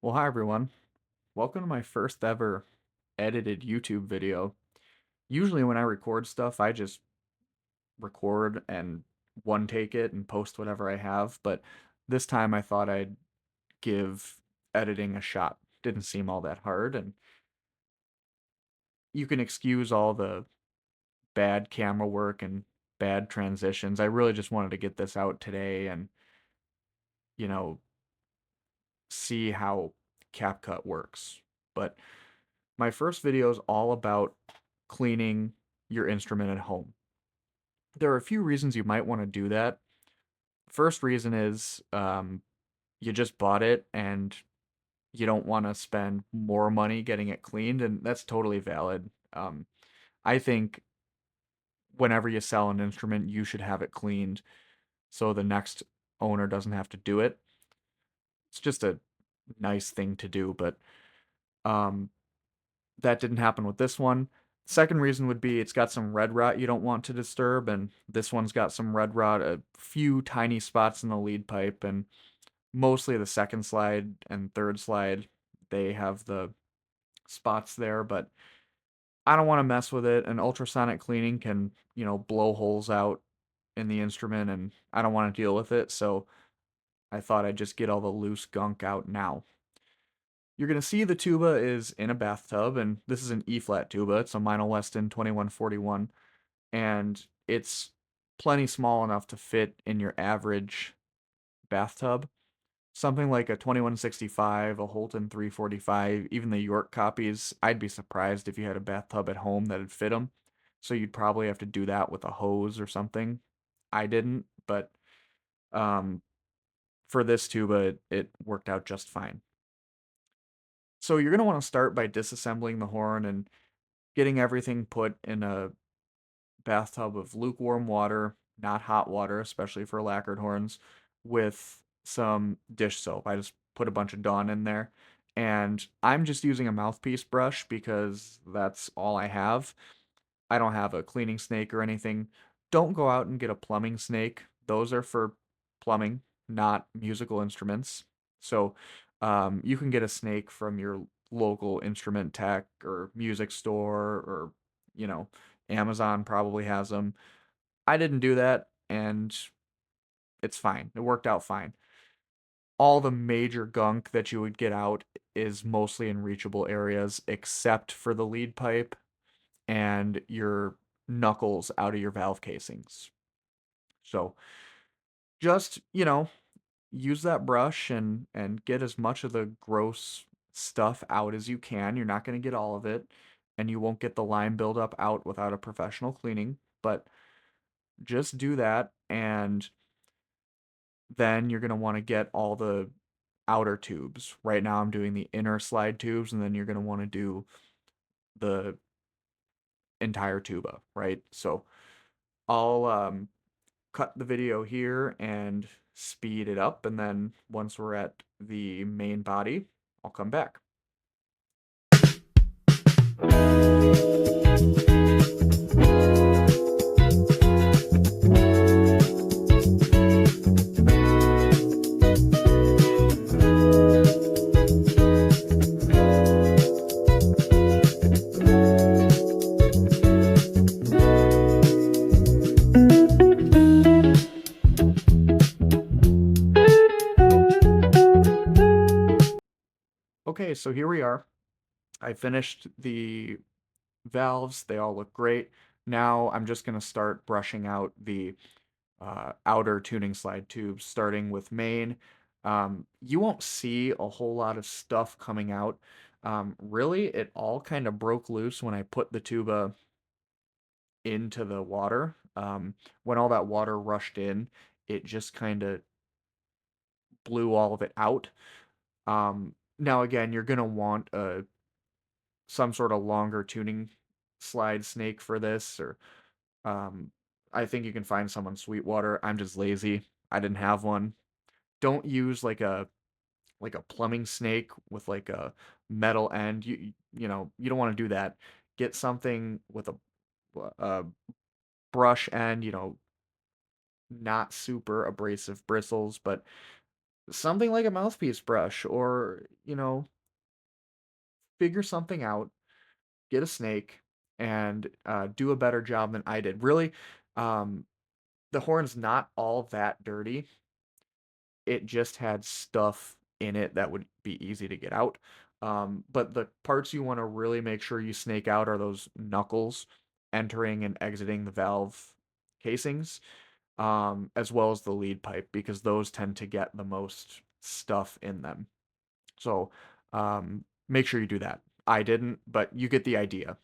Well, hi everyone. Welcome to my first ever edited YouTube video. Usually when I record stuff, I just record and one take it and post whatever I have, but this time I thought I'd give editing a shot. Didn't seem all that hard, and you can excuse all the bad camera work and bad transitions. I really just wanted to get this out today and, you know, see how CapCut works. But my first video is all about cleaning your instrument at home. There are a few reasons you might want to do that. First reason is you just bought it and you don't want to spend more money getting it cleaned, and that's totally valid. I think whenever you sell an instrument, you should have it cleaned so the next owner doesn't have to do it. It's just a nice thing to do, but um, that didn't happen with this one. Second reason would be it's got some red rot you don't want to disturb, and this one's got some red rot, a few tiny spots in the lead pipe, and mostly the second slide and third slide, they have the spots there, but I don't want to mess with it. An ultrasonic cleaning can, blow holes out in the instrument, and I don't want to deal with it, so I thought I'd just get all the loose gunk out now. You're going to see the tuba is in a bathtub, and this is an E flat tuba. It's a Meinl Weston 2141, and it's plenty small enough to fit in your average bathtub. Something like a 2165, a Holton 345, even the York copies, I'd be surprised if you had a bathtub at home that'd fit them. So you'd probably have to do that with a hose or something. I didn't, but um, for this tuba, it worked out just fine. So you're going to want to start by disassembling the horn and getting everything put in a bathtub of lukewarm water, not hot water, especially for lacquered horns, with some dish soap. I just put a bunch of Dawn in there. And I'm just using a mouthpiece brush because that's all I have. I don't have a cleaning snake or anything. Don't go out and get a plumbing snake. Those are for plumbing, not musical instruments. So you can get a snake from your local instrument tech or music store or, you know, Amazon probably has them. I didn't do that, and it's fine. It worked out fine. All the major gunk that you would get out is mostly in reachable areas, except for the lead pipe and your knuckles out of your valve casings. So just, use that brush and get as much of the gross stuff out as you can. You're not going to get all of it, and you won't get the lime buildup out without a professional cleaning, but just do that, and then you're going to want to get all the outer tubes. Right now I'm doing the inner slide tubes, and then you're going to want to do the entire tuba, right? So I'll cut the video here and speed it up, and then once we're at the main body, I'll come back. Okay, so here we are. I finished the valves. They all look great. Now I'm just going to start brushing out the outer tuning slide tubes, starting with main. You won't see a whole lot of stuff coming out. Really, it all kind of broke loose when I put the tuba into the water. When all that water rushed in, it just kind of blew all of it out. Now again, you're gonna want some sort of longer tuning slide snake for this, or um, I think you can find some on Sweetwater. I'm just lazy. I didn't have one. Don't use like a plumbing snake with like a metal end. You don't want to do that. Get something with a brush end, not super abrasive bristles, but something like a mouthpiece brush or, figure something out, get a snake, and do a better job than I did. Really, um, the horn's not all that dirty. It just had stuff in it that would be easy to get out. But the parts you want to really make sure you snake out are those knuckles entering and exiting the valve casings, as well as the lead pipe, because those tend to get the most stuff in them. So make sure you do that. I didn't, but you get the idea.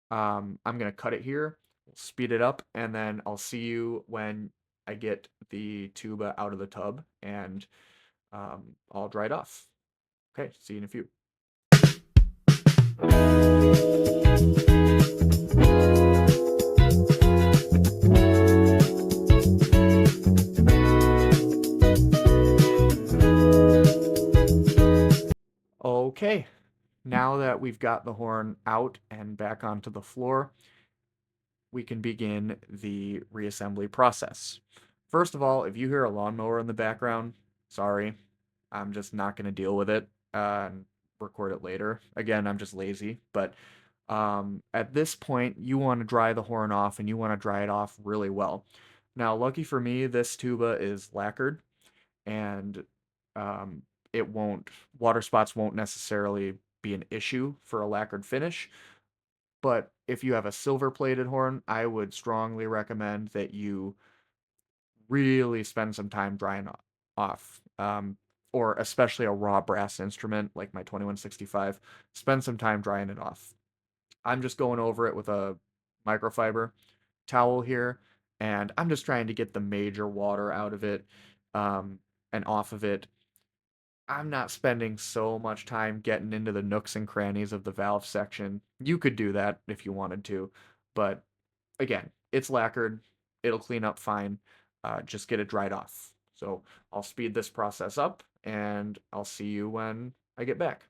I'm gonna cut it here, speed it up, and then I'll see you when I get the tuba out of the tub and all dried off. Okay, see you in a few. Okay, now that we've got the horn out and back onto the floor, we can begin the reassembly process. First of all, if you hear a lawnmower in the background, sorry, I'm just not going to deal with it and record it later. Again, I'm just lazy, but at this point, you want to dry the horn off and you want to dry it off really well. Now, lucky for me, this tuba is lacquered and um, it won't, water spots won't necessarily be an issue for a lacquered finish. But if you have a silver plated horn, I would strongly recommend that you really spend some time drying off. Or especially a raw brass instrument like my 2165, spend some time drying it off. I'm just going over it with a microfiber towel here, and I'm just trying to get the major water out of it um, and off of it. I'm not spending so much time getting into the nooks and crannies of the valve section. You could do that if you wanted to, but again, it's lacquered. It'll clean up fine. Just get it dried off. So I'll speed this process up and I'll see you when I get back.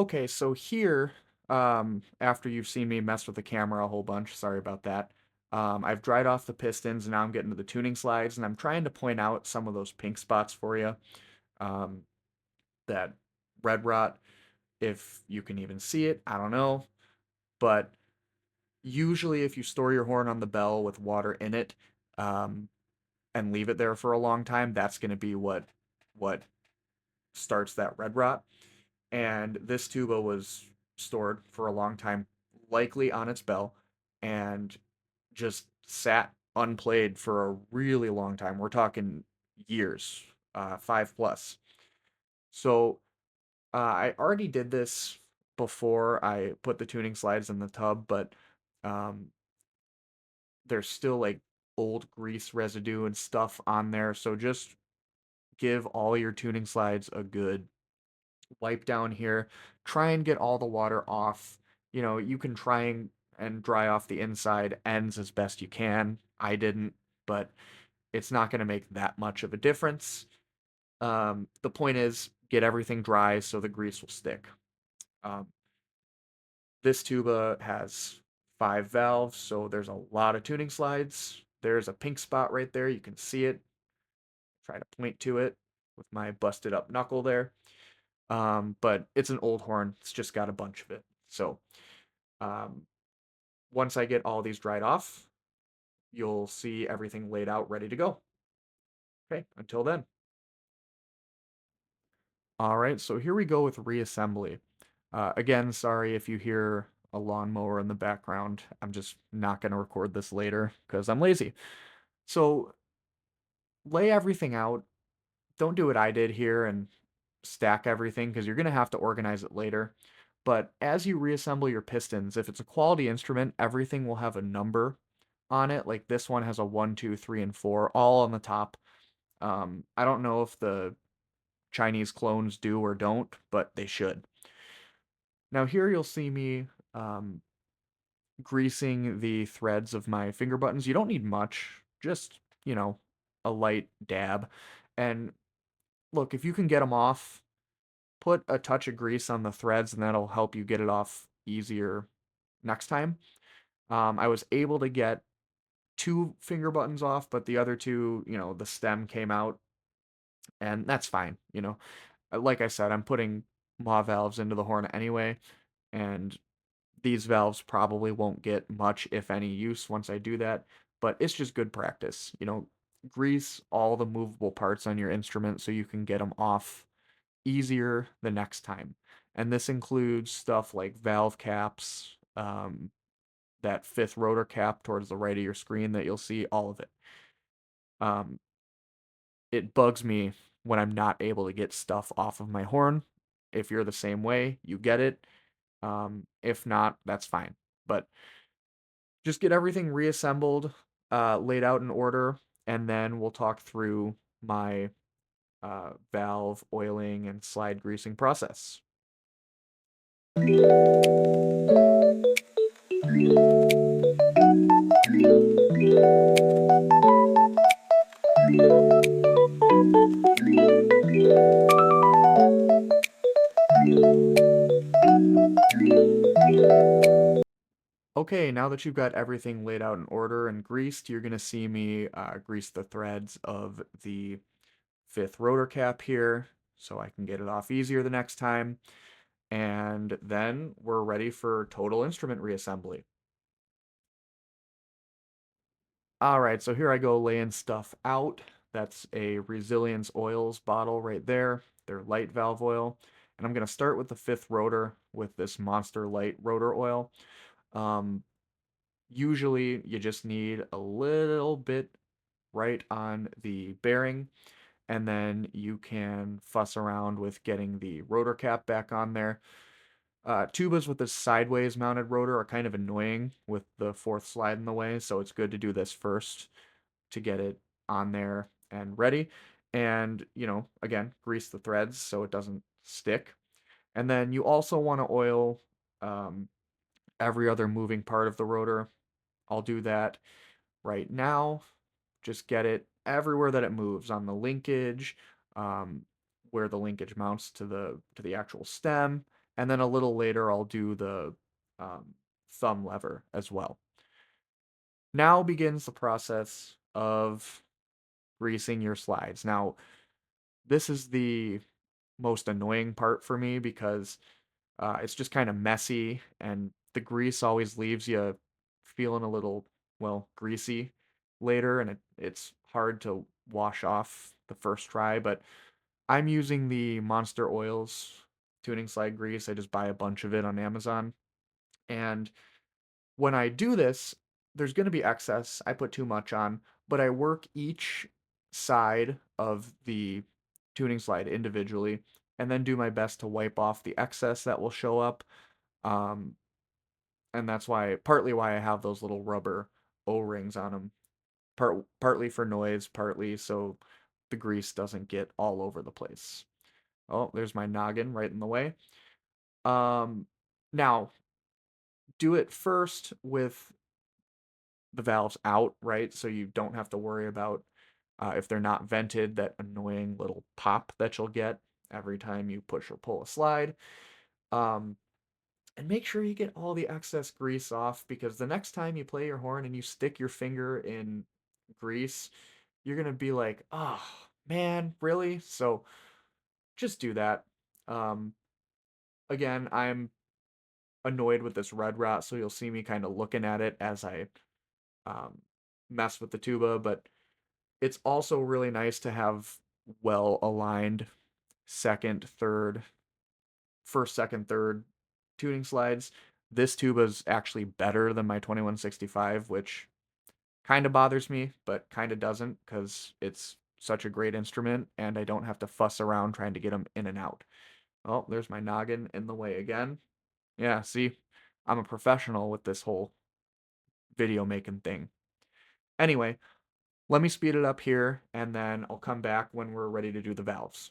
Okay, so here, after you've seen me mess with the camera a whole bunch, sorry about that. I've dried off the pistons and now I'm getting to the tuning slides and I'm trying to point out some of those pink spots for you. Um, that red rot, if you can even see it, I don't know. But usually if you store your horn on the bell with water in it, um, and leave it there for a long time, that's going to be what starts that red rot. And this tuba was stored for a long time, likely on its bell, and just sat unplayed for a really long time. We're talking years, 5 plus. So I already did this before I put the tuning slides in the tub, but um, there's still like old grease residue and stuff on there. So just give all your tuning slides a good wipe down here. Try and get all the water off. You can try and dry off the inside ends as best you can. I didn't, but it's not going to make that much of a difference. The point is, get everything dry so the grease will stick. Um, this tuba has 5 valves, so there's a lot of tuning slides. There's a pink spot right there. You can see it. Try to point to it with my busted up knuckle there. But it's an old horn. It's just got a bunch of it. So um, once I get all these dried off, you'll see everything laid out ready to go. Okay, until then. All right, so here we go with reassembly. Again, sorry if you hear a lawnmower in the background. I'm just not going to record this later because I'm lazy. So lay everything out. Don't do what I did here and stack everything because you're going to have to organize it later. But as you reassemble your pistons, if it's a quality instrument, everything will have a number on it. Like this one has a 1, 2, 3, and 4 all on the top. I don't know if the Chinese clones do or don't, but they should. Now here you'll see me um, greasing the threads of my finger buttons. You don't need much, just, a light dab. And look, if you can get them off, put a touch of grease on the threads and that'll help you get it off easier next time. I was able to get two finger buttons off, but the other two, the stem came out, and that's fine. Like I said, I'm putting MAW valves into the horn anyway, and these valves probably won't get much, if any, use once I do that, but it's just good practice. Grease all the movable parts on your instrument so you can get them off easier the next time. And this includes stuff like valve caps, that fifth rotor cap towards the right of your screen that you'll see, all of it. Um, it bugs me when I'm not able to get stuff off of my horn. If you're the same way, you get it. If not, that's fine. But just get everything reassembled, laid out in order, and then we'll talk through my valve oiling and slide greasing process. Okay, now that you've got everything laid out in order and greased, you're going to see me grease the threads of the fifth rotor cap here so I can get it off easier the next time. And then we're ready for total instrument reassembly. All right, so here I go laying stuff out. That's a Resilience Oils bottle right there. They're light valve oil. And I'm going to start with the fifth rotor with this Monster Light rotor oil. Um, Usually you just need a little bit right on the bearing, and then you can fuss around with getting the rotor cap back on there. Tubas with the sideways mounted rotor are kind of annoying with the fourth slide in the way, so it's good to do this first to get it on there and ready. And, again, grease the threads so it doesn't stick. And then you also want to oil um, every other moving part of the rotor. I'll do that right now. Just get it everywhere that it moves on the linkage, um, where the linkage mounts to the actual stem, and then a little later I'll do the um, thumb lever as well. Now begins the process of greasing your slides. Now, this is the most annoying part for me because it's just kind of messy, and the grease always leaves you feeling a little, well, greasy later, and it's hard to wash off the first try. But I'm using the Monster Oils tuning slide grease. I just buy a bunch of it on Amazon. And when I do this, there's going to be excess. I put too much on, but I work each side of the tuning slide individually and then do my best to wipe off the excess that will show up. Um, and that's partly why I have those little rubber O-rings on them. Partly for noise, partly so the grease doesn't get all over the place. Oh, there's my noggin right in the way. Um, Now do it first with the valves out, right? So you don't have to worry about if they're not vented, that annoying little pop that you'll get every time you push or pull a slide. Um, and make sure you get all the excess grease off, because the next time you play your horn and you stick your finger in grease, you're gonna be like, oh man, really? So just do that. Um, Again, I'm annoyed with this red rot, so you'll see me kind of looking at it as I um, mess with the tuba, but It's also really nice to have well aligned second, third, first, second, third tuning slides. This tuba is actually better than my 2165, which kind of bothers me, but kind of doesn't because it's such a great instrument and I don't have to fuss around trying to get them in and out. Oh, there's my noggin in the way again. Yeah, see, I'm a professional with this whole video making thing. Anyway, let me speed it up here and then I'll come back when we're ready to do the valves.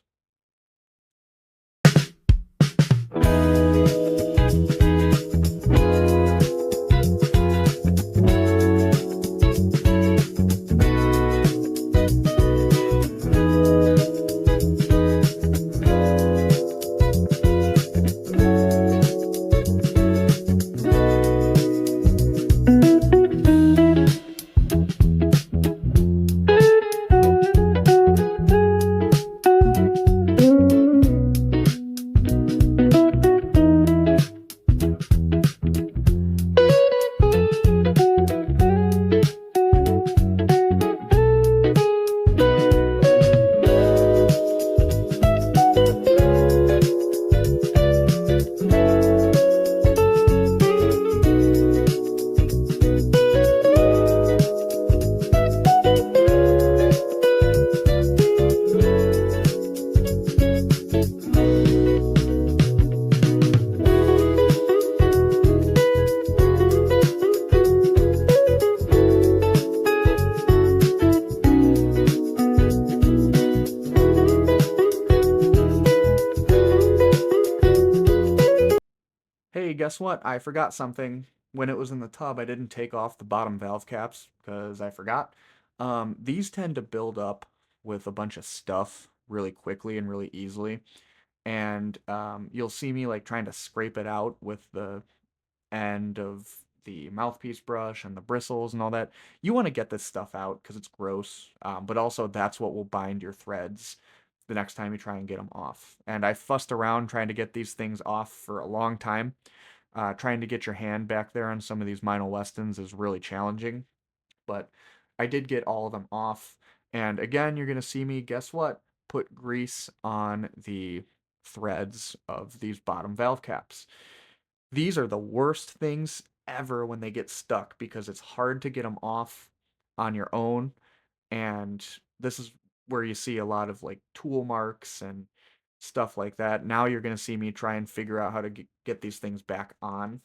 Hey, guess what? I forgot something. When it was in the tub, I didn't take off the bottom valve caps because I forgot. These tend to build up with a bunch of stuff really quickly and really easily. And you'll see me like trying to scrape it out with the end of the mouthpiece brush and the bristles and all that. You want to get this stuff out because it's gross, but also that's what will bind your threads the next time you try and get them off. And I fussed around trying to get these things off for a long time. Trying to get your hand back there on some of these Mino Westons is really challenging, but I did get all of them off. And again, you're going to see me, guess what? Put grease on the threads of these bottom valve caps. These are the worst things ever when they get stuck because it's hard to get them off on your own. And this is where you see a lot of like tool marks and stuff like that. Now you're going to see me try and figure out how to get these things back on.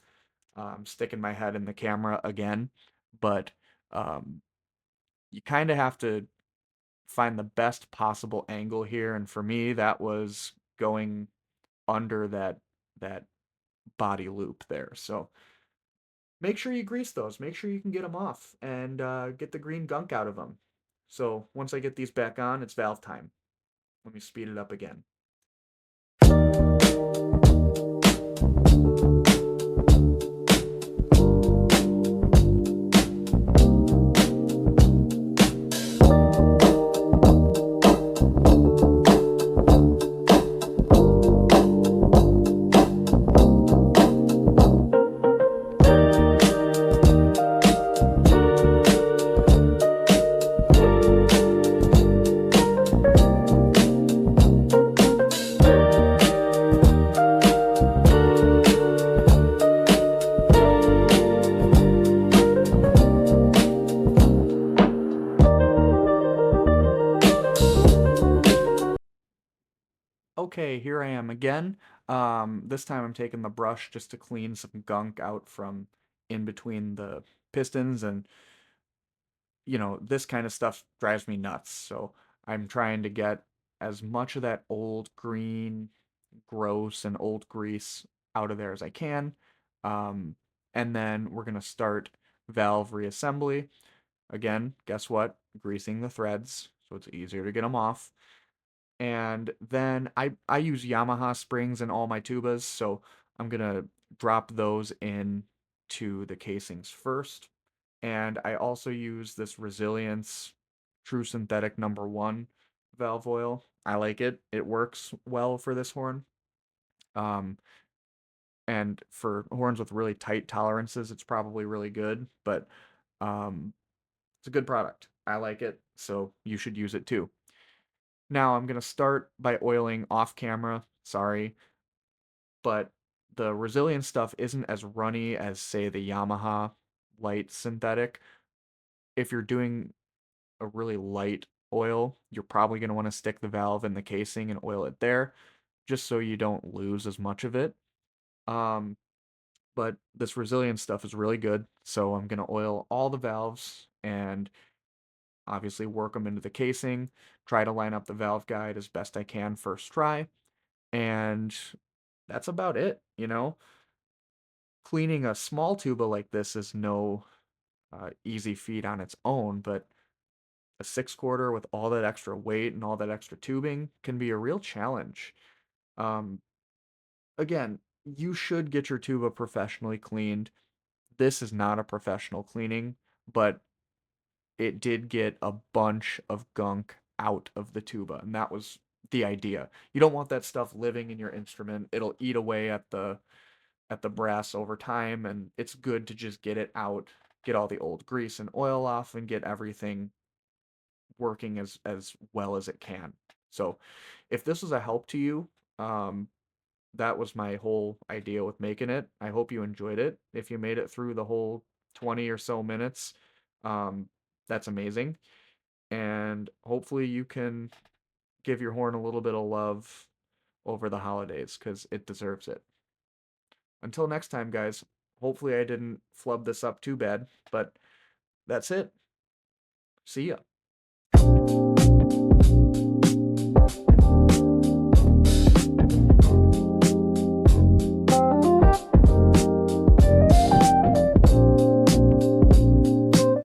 Sticking my head in the camera again, but um, you kind of have to find the best possible angle here. And for me, that was going under that body loop there. So make sure you grease those. Make sure you can get them off and get the green gunk out of them. So once I get these back on, it's valve time. Let me speed it up again. Okay, here I am again. This time I'm taking the brush just to clean some gunk out from in between the pistons and this kind of stuff drives me nuts. So I'm trying to get as much of that old green, gross, and old grease out of there as I can. Um, and then we're going to start valve reassembly. Again, guess what? Greasing the threads so it's easier to get them off. And then I use Yamaha springs in all my tubas, so I'm gonna drop those in to the casings first. And I also use this Resilience True Synthetic #1 valve oil. I like it. It works well for this horn. Um, and for horns with really tight tolerances, it's probably really good, but it's a good product. I like it, so you should use it too. Now I'm gonna start by oiling off camera. Sorry, but the Resilient stuff isn't as runny as, say, the Yamaha light synthetic. If you're doing a really light oil, you're probably going to want to stick the valve in the casing and oil it there, just so you don't lose as much of it. Um, but this Resilient stuff is really good, so I'm going to oil all the valves and obviously work them into the casing, try to line up the valve guide as best I can first try, and that's about it. Cleaning a small tuba like this is no easy feat on its own, but a 6 quarter with all that extra weight and all that extra tubing can be a real challenge. Um, Again, you should get your tuba professionally cleaned. This is not a professional cleaning, but it did get a bunch of gunk out of the tuba, and that was the idea. You don't want that stuff living in your instrument. It'll eat away at the brass over time, and it's good to just get it out, get all the old grease and oil off, and get everything working as well as it can. So, if this was a help to you, um, that was my whole idea with making it. I hope you enjoyed it. If you made it through the whole 20 or so minutes, um, that's amazing. And hopefully you can give your horn a little bit of love over the holidays because it deserves it. Until next time, guys, hopefully I didn't flub this up too bad, but that's it. See ya.